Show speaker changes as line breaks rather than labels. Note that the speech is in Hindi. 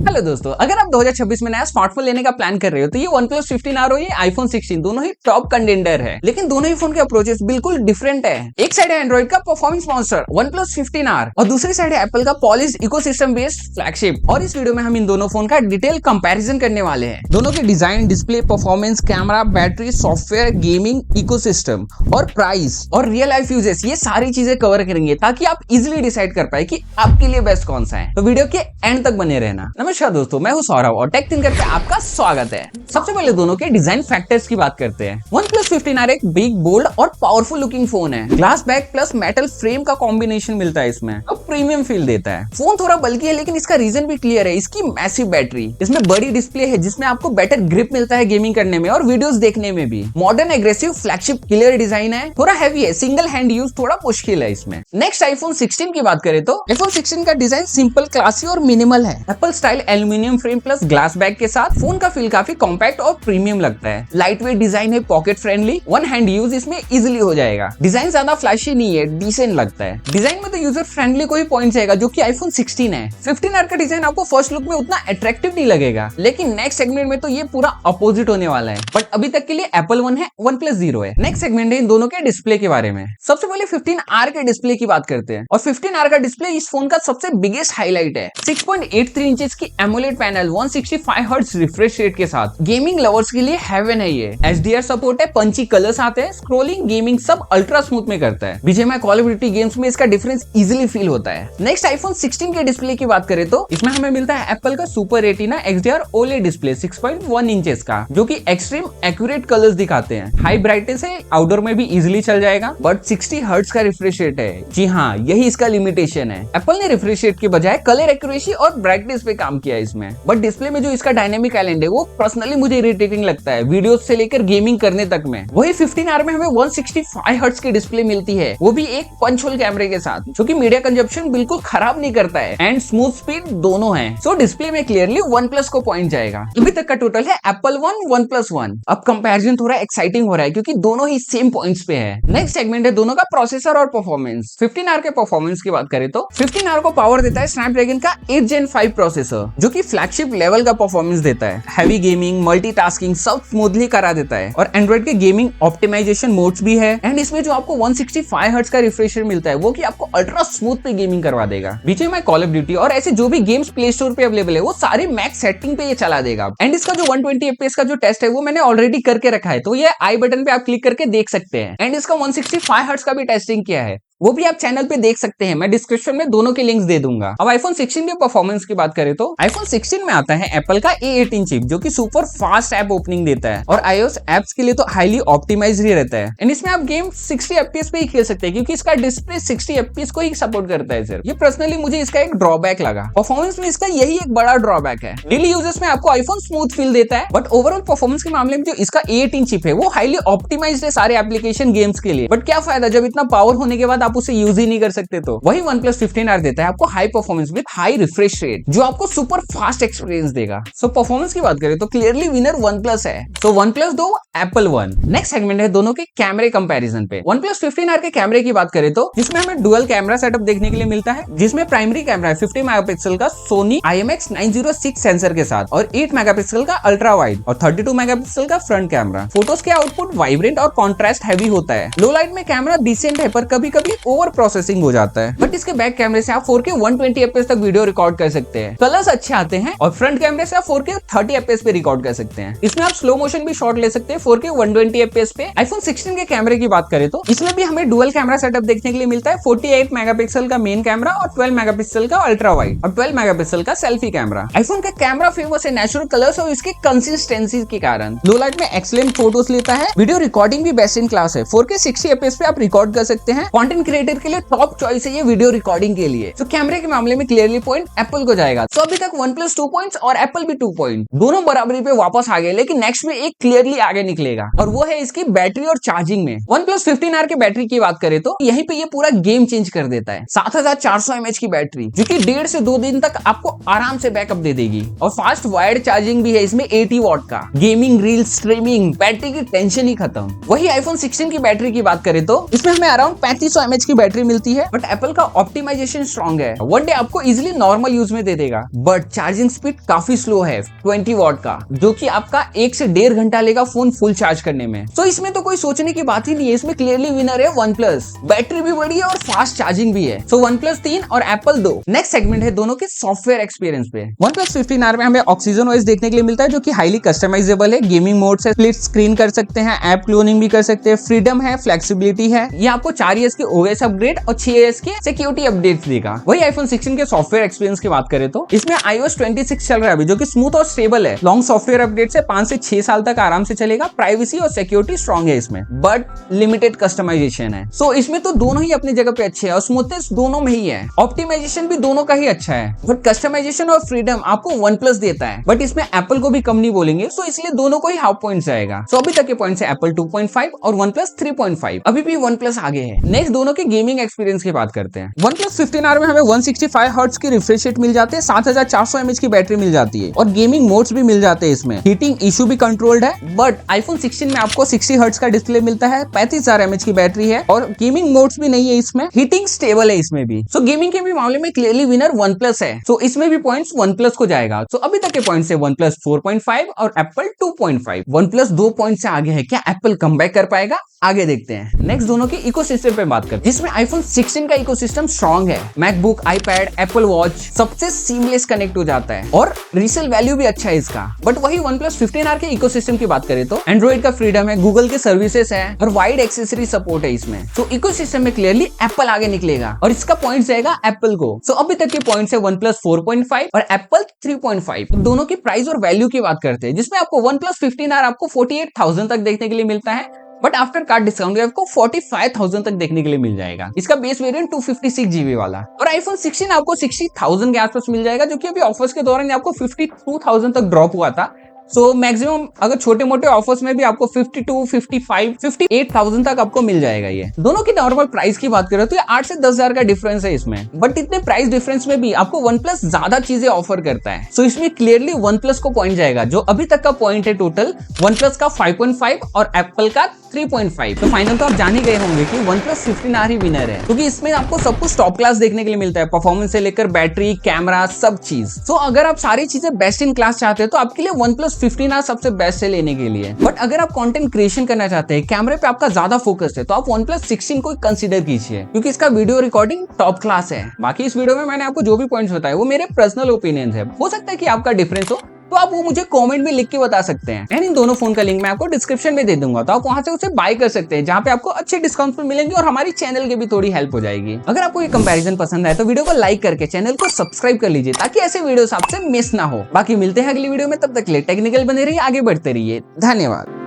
हेलो दोस्तों, अगर आप 2026 में नया स्मार्टफोन लेने का प्लान कर रहे हो तो ये OnePlus 15R हो या iPhone 16 दोनों ही टॉप कंटेंडर है। लेकिन दोनों ही फोन के अप्रोचेस बिल्कुल डिफरेंट है। एक साइड है एंड्रॉइड का परफॉर्मेंस मॉन्स्टर OnePlus 15R और दूसरी साइड है एप्पल का पॉलिश्ड इकोसिस्टम बेस्ड फ्लैगशिप। और इस वीडियो में हम इन दोनों फोन का डिटेल कंपैरिजन करने वाले हैं। दोनों के design, display, performance, camera, battery, software, gaming, ecosystem और प्राइस और रियल लाइफ यूजेस, ये सारी चीजें कवर करेंगे ताकि आप इजिली डिसाइड कर पाए कि आपके लिए बेस्ट कौन सा है। तो वीडियो के एंड तक बने रहना। नमस्कार दोस्तों, मैं हूं सौरभ और टेक थिंकर पे आपका स्वागत है। सबसे पहले दोनों के डिजाइन फैक्टर्स की बात करते हैं। OnePlus 15R एक बिग, बोल्ड और पावरफुल लुकिंग फोन है। Glass back plus metal frame का कॉम्बिनेशन मिलता है इसमें, अब प्रीमियम फील देता है। फोन थोड़ा बल्कि है लेकिन इसका रीजन भी क्लियर है, इसकी मैसिव बैटरी। इसमें बड़ी डिस्प्ले है जिसमें आपको बेटर ग्रिप मिलता है गेमिंग करने में और वीडियोस देखने में भी। Modern aggressive flagship clear design है, थोड़ा हैवी है, सिंगल हैंड यूज थोड़ा मुश्किल है इसमें। नेक्स्ट iPhone 16 की बात करें तो iPhone 16 का डिजाइन सिंपल, क्लासी और मिनिमल है। Apple style aluminium frame plus glass back के साथ फोन का फील काफी कॉम्पैक्ट और प्रीमियम लगता है। लाइट वेट डिजाइन है, pocket friendly, one hand use इसमें इजिली हो जाएगा। डिजाइन ज्यादा फ्लैशी नहीं है, डिसेंट लगता है। डिजाइन में तो यूजर फ्रेंडली को ही पॉइंट जाएगा जो कि iPhone 16 है। 15R का डिजाइन आपको फर्स्ट लुक में उतना अट्रैक्टिव नहीं लगेगा, लेकिन नेक्स्ट सेगमेंट में तो ये पूरा अपोजिट होने वाला है। बट अभी तक के लिए Apple 1 है, OnePlus 0 है। नेक्स्ट सेगमेंट है इन दोनों के डिस्प्ले के बारे में। सबसे पहले 15R के डिस्प्ले की बात करते हैं और 15R का डिस्प्ले इस फोन का सबसे बिगेस्ट हाईलाइट है। 6.83 इंचेस की AMOLED panel 165 hertz refresh rate के साथ गेमिंग लवर्स के लिए हेवन है ये। HDR सपोर्ट है, पंची कलर्स आते हैं, स्क्रोलिंग, गेमिंग सब अल्ट्रा स्मूथ में करता है। BGMI call of duty games में इसका डिफरेंस इजीली फील होता है। नेक्स्ट iPhone 16 के डिस्प्ले की बात करें तो इसमें हमें मिलता है एप्पल का super retina XDR OLED display 6.1 inches का, जो कि एक्सट्रीम एक्यूरेट कलर्स दिखाते हैं। हाई ब्राइटनेस है, आउटडोर में भी इजीली चल जाएगा, बट 60 हर्ट्ज का रिफ्रेश रेट है। जी हाँ, यही इसका लिमिटेशन है। एप्पल ने रिफ्रेश रेट के बजाय कलर एक्यूरेसी और ब्राइटनेस पे काम किया है इसमें। बट डिस्प्ले में जो इसका डायनेमिक आइलैंड है वो पर्सनली मुझे इरिटेटिंग लगता है, वीडियोस से लेकर गेमिंग करने तक में। वही 15R में हमें 165 हर्ट्ज की डिस्प्ले मिलती है, वो भी एक पंच होल कैमरे के साथ, जो कि मीडिया कंजप्शन बिल्कुल खराब नहीं करता है एंड स्मूथ स्पीड दोनों है। सो डिस्प्ले में क्लियरली OnePlus को पॉइंट जाएगा। अभी तक का टोटल है Apple 1, OnePlus 1। अब कंपैरिजन थोड़ा एक्साइटिंग हो रहा है क्योंकि दोनों ही सेम पॉइंट्स पे है। नेक्स्ट सेगमेंट है दोनों का प्रोसेसर और परफॉर्मेंस। 15R के परफॉर्मेंस की बात करें तो 15R को पावर देता है स्नैपड्रैगन का 8 Gen 5 प्रोसेसर, जो कि फ्लैगशिप लेवल का परफॉर्मेंस देता है। हैवी गेमिंग, मल्टीटास्किंग सब स्मूथली करा देता है और एंड्रॉइड के गेमिंग ऑप्टिमाइजेशन मोड्स भी है। एंड इसमें जो आपको 165 हर्ट्ज का रिफ्रेश रेट मिलता है वो कि आपको अल्ट्रा स्मूथ पे गेमिंग करवा देगा। BGMI कॉल ऑफ ड्यूटी और ऐसे जो भी गेम्स प्ले स्टोर पे अवेलेबल है वो सारे मैक्स सेटिंग पे ये चला देगा। एंड इसका जो 120 FPS का जो टेस्ट है वो मैंने ऑलरेडी करके रखा है, तो ये आई बटन पे आप क्लिक करके देख सकते हैं। एंड इसका 165 हर्ट्ज का भी टेस्टिंग किया है, वो भी आप चैनल पे देख सकते हैं। मैं डिस्क्रिप्शन में दोनों के लिंक्स दे दूंगा। अब iPhone 16 के परफॉर्मेंस की बात करें तो iPhone 16 में आता है एप्पल का A18 चिप, जो कि सुपर फास्ट ऐप ओपनिंग देता है और iOS एप्स के लिए तो हाईली ऑप्टिमाइज्ड ही रहता है। एंड इसमें आप गेम 60 FPS पे ही खेल सकते हैं क्योंकि इसका डिस्प्ले 60 FPS को ही सपोर्ट करता है सिर्फ। ये पर्सनली मुझे इसका एक ड्रॉबैक लगा। परफॉर्मेंस में इसका यही एक बड़ा ड्रॉबैक है। डेली यूजेस में आपको iPhone स्मूथ फील देता है, बट ओवरऑल परफॉर्मेंस के मामले में जो इसका A18 चिप है वो हाईली ऑप्टिमाइज्ड है सारे एप्लीकेशन गेम्स के लिए। बट क्या फायदा जब इतना पावर होने के बाद आप उसे यूज ही नहीं कर सकते। तो वही OnePlus 15R देता है आपको high performance with high refresh rate, जो आपको सुपर फास्ट एक्सपीरियंस देगा। सो परफॉर्मेंस की बात करें तो क्लियरली विनर OnePlus है। सो OnePlus 2, Apple 1। नेक्स्ट सेगमेंट है दोनों के कैमरे कंपैरिजन पे। OnePlus 15R के कैमरे की बात करें तो जिसमें हमें डुअल कैमरा सेटअप देखने के लिए मिलता है, जिसमें प्राइमरी कैमरा है 50 मेगापिक्सल का Sony IMX906 सेंसर के साथ और 8 मेगापिक्सल का अल्ट्रा वाइड और 32 मेगापिक्सल का फ्रंट कैमरा। फोटोज के आउटपुट वाइब्रेंट और कॉन्ट्रास्ट हैवी होता है। लो लाइट में कैमरा डिसेंट है, पर कभी कभी ओवर प्रोसेसिंग हो जाता है। बट इसके बैक कैमरे से आप 4K 120 FPS तक वीडियो रिकॉर्ड कर सकते हैं। कलर्स अच्छे आते हैं और फ्रंट कैमरे से आप 4K 30 FPS पे रिकॉर्ड कर सकते हैं। इसमें आप स्लो मोशन भी शॉट ले सकते हैं 4K 120 FPS पे। iPhone 16 के कैमरे की बात करें तो इसमें भी हमें डुअल कैमरा सेटअप देखने के लिए मिलता है। 48 मेगापिक्सल का मेन कैमरा और 12 मेगापिक्सल का अल्ट्रा वाइड और 12 मेगापिक्सल का सेल्फी कैमरा। iPhone का कैमरा फेमस है नेचुरल कलर्स और इसके कंसिस्टेंसी के कारण। लो लाइट में एक्सीलेंट फोटोज लेता है। वीडियो रिकॉर्डिंग भी बेस्ट इन क्लास है। 4K 60 FPS पे आप रिकॉर्ड कर सकते हैं। कंटेंट क्रिएटर के लिए टॉप चॉइस है ये वीडियो रिकॉर्डिंग के लिए। तो कैमरे के मामले में क्लियरली पॉइंट एप्पल को जाएगा। तो अभी तक OnePlus 2 पॉइंट्स और एप्पल भी 2 पॉइंट, दोनों बराबरी पे वापस आ गए, लेकिन नेक्स्ट में एक क्लियरली आगे निकलेगा और वो है इसकी बैटरी और चार्जिंग में। OnePlus 15R के बैटरी की बात करें तो यहीं पे ये पूरा गेम चेंज कर देता है। 7400 mAh की बैटरी, जो कि 1.5 से 2 दिन तक आपको आराम से बैकअप दे देगी और फास्ट वायर्ड चार्जिंग भी है इसमें 80 वॉट का। गेमिंग, रील, स्ट्रीमिंग, बैटरी की टेंशन ही खत्म। वही iPhone 16 की बैटरी की बात करें तो इसमें हमें अराउंड 3500 mAh की बैटरी मिलती है, बट एप्पल का ऑप्टिमाइजेशन स्ट्रॉन्ग है। वन डे आपको इजिली नॉर्मल यूज में दे देगा, बट चार्जिंग स्पीड काफी स्लो है 20 वॉट का, जो कि आपका 1 से 1.5 घंटा लेगा फोन फुल चार्ज करने में। तो इसमें तो कोई सोचने की बात ही नहीं है, इसमें क्लियरली विनर है वन प्लस। बैटरी भी बड़ी है और फास्ट चार्जिंग भी है। सो वन प्लस 3 और एप्पल 2। नेक्स्ट सेगमेंट है दोनों के सॉफ्टवेयर एक्सपीरियंस पे। वन प्लस 15R में हमें ऑक्सीजन ओएस देखने के लिए मिलता है, जो कि हाईली कस्टमाइजेबल है। गेमिंग मोड से स्प्लिट स्क्रीन कर सकते हैं, ऐप क्लोनिंग भी कर सकते हैं, फ्रीडम है, फ्लेक्सिबिलिटी है। ये आपको 4 ईयर्स के ओएस अपग्रेड और 6 ईयर्स के सिक्योरिटी अपडेट्स देगा। वही आईफोन 16 के सॉफ्टवेयर एक्सपीरियंस की बात करें तो इसमें iOS 26 चल रहा है अभी, जो कि स्मूथ और स्टेबल है। लॉन्ग सॉफ्टवेयर अपडेट से 5 से 6 साल तक आराम से चलेगा। प्राइवेसी और सिक्योरिटी स्ट्रॉन्ग है इसमें, बट लिमिटेड कस्टमाइजेशन है। सो इसमें तो दोनों ही अपनी जगह पे अच्छे हैं और स्मूथनेस दोनों में ही है। ऑप्टिमाइजेशन भी दोनों का ही अच्छा है, बट कस्टमाइजेशन और फ्रीडम आपको वन प्लस देता है, बट इसमें एप्पल को भी कम नहीं बोलेंगे। सो इसलिए दोनों को ही हाफ पॉइंट्स आएगा। सो अभी तक के पॉइंट्स है एप्पल 2.5 और वन प्लस 3.5। अभी भी वन प्लस आगे है। नेक्स्ट दोनों के गेमिंग एक्सपीरियंस की बात करते हैं। वन प्लस 15R में हमें 165 हर्ट्ज की रिफ्रेश रेट मिल जाते हैं, 7400 mAh की बैटरी मिल जाती है और गेमिंग मोड्स भी मिल जाते हैं इसमें। हीटिंग इशू भी कंट्रोल्ड है, बट आईफोन 16 में आपको 60 हर्ट्ज का डिस्प्ले मिलता है, 35,000 mAh की बैटरी है और गेमिंग मोड्स भी नहीं है इसमें। हीटिंग स्टेबल है इसमें भी। सो गेमिंग के भी मामले में क्लियरली विनर वन प्लस है। सो इसमें भी पॉइंट्स वन प्लस को जाएगा। सो अभी तक के पॉइंट्स है वन प्लस 4.5 और एप्पल 2.5। वन प्लस 2 पॉइंट से आगे है। क्या एप्पल कमबैक कर पाएगा? आगे देखते हैं। नेक्स्ट दोनों के इकोसिस्टम पे बात करते हैं, जिसमें आईफोन 16 का इकोसिस्टम स्ट्रॉन्ग है। मैकबुक, आईपैड, एप्पल वॉच सबसे सीमलेस कनेक्ट हो जाता है और रीसेल वैल्यू भी अच्छा है इसका। बट वही वन प्लस 15R के इकोसिस्टम की बात करें तो एंड्रॉइड का फ्रीडम है, गूगल के सर्विसेज है और वाइड एक्सेसरी सपोर्ट है इसमें। तो इकोसिस्टम में क्लियरली एप्पल आगे निकलेगा और इसका पॉइंट जाएगा एप्पल को। सो अभी तक के पॉइंट्स है वन प्लस 4.5 और एप्पल 3.5। दोनों की प्राइस और वैल्यू की बात करते हैं, जिसमें आपको वन प्लस 15R आपको 48,000 तक देखने के लिए मिलता है, बट आफ्टर कार्ड डिस्काउंट आपको 45,000 तक देखने के लिए मिल जाएगा। इसका बेस वेरिएंट 256 GB वाला और आईफोन 16 आपको 60,000 के आसपास मिल जाएगा, जो कि अभी ऑफर्स के दौरान आपको 52,000 तक ड्रॉप हुआ था। सो मैक्सिमम अगर छोटे मोटे ऑफर्स में भी आपको 52, 55, 58,000 तक आपको मिल जाएगा। ये दोनों की नॉर्मल प्राइस की बात करें तो ये 8 से 10,000 का डिफरेंस है इसमें, बट इतने प्राइस डिफरेंस में भी आपको वन प्लस ज्यादा चीजें ऑफर करता है। सो इसमें क्लियरली वन प्लस को पॉइंट जाएगा, जो अभी तक का पॉइंट है टोटल वन प्लस का 5.5 और एप्पल का 3.5। तो फाइनल तो आप जान ही गए होंगे कि वन प्लस 15R ही विनर है, क्योंकि इसमें आपको सब कुछ टॉप क्लास देखने के लिए मिलता है, परफॉर्मेंस से लेकर बैटरी, कैमरा, सब चीज। तो अगर आप सारी चीजें बेस्ट इन क्लास चाहते हैं तो आपके लिए वन प्लस 15R सबसे बेस्ट है लेने के लिए। बट अगर आप कंटेंट क्रिएशन करना चाहते हैं, कैमरे पे आपका ज्यादा फोकस है, तो आप वन प्लस 16 को कंसीडर कीजिए, क्योंकि इसका वीडियो रिकॉर्डिंग टॉप क्लास है। बाकी इस वीडियो में मैंने आपको जो भी पॉइंट्स बताए वो मेरे पर्सनल ओपिनियन है, हो सकता है कि आपका डिफरेंस हो, तो आप वो मुझे कमेंट में लिख के बता सकते हैं। एंड इन दोनों फोन का लिंक मैं आपको डिस्क्रिप्शन में दे दूंगा, तो आप वहां से उसे बाय कर सकते हैं, जहां पे आपको अच्छे डिस्काउंट पर मिलेंगे और हमारी चैनल की भी थोड़ी हेल्प हो जाएगी। अगर आपको ये कंपैरिजन पसंद आए तो वीडियो को लाइक करके चैनल को सब्सक्राइब कर लीजिए, ताकि ऐसे वीडियोस आपसे मिस ना हो। बाकी मिलते हैं अगली वीडियो में, तब तक के लिए टेक्निकल बने रहिए, आगे बढ़ते रहिए। धन्यवाद।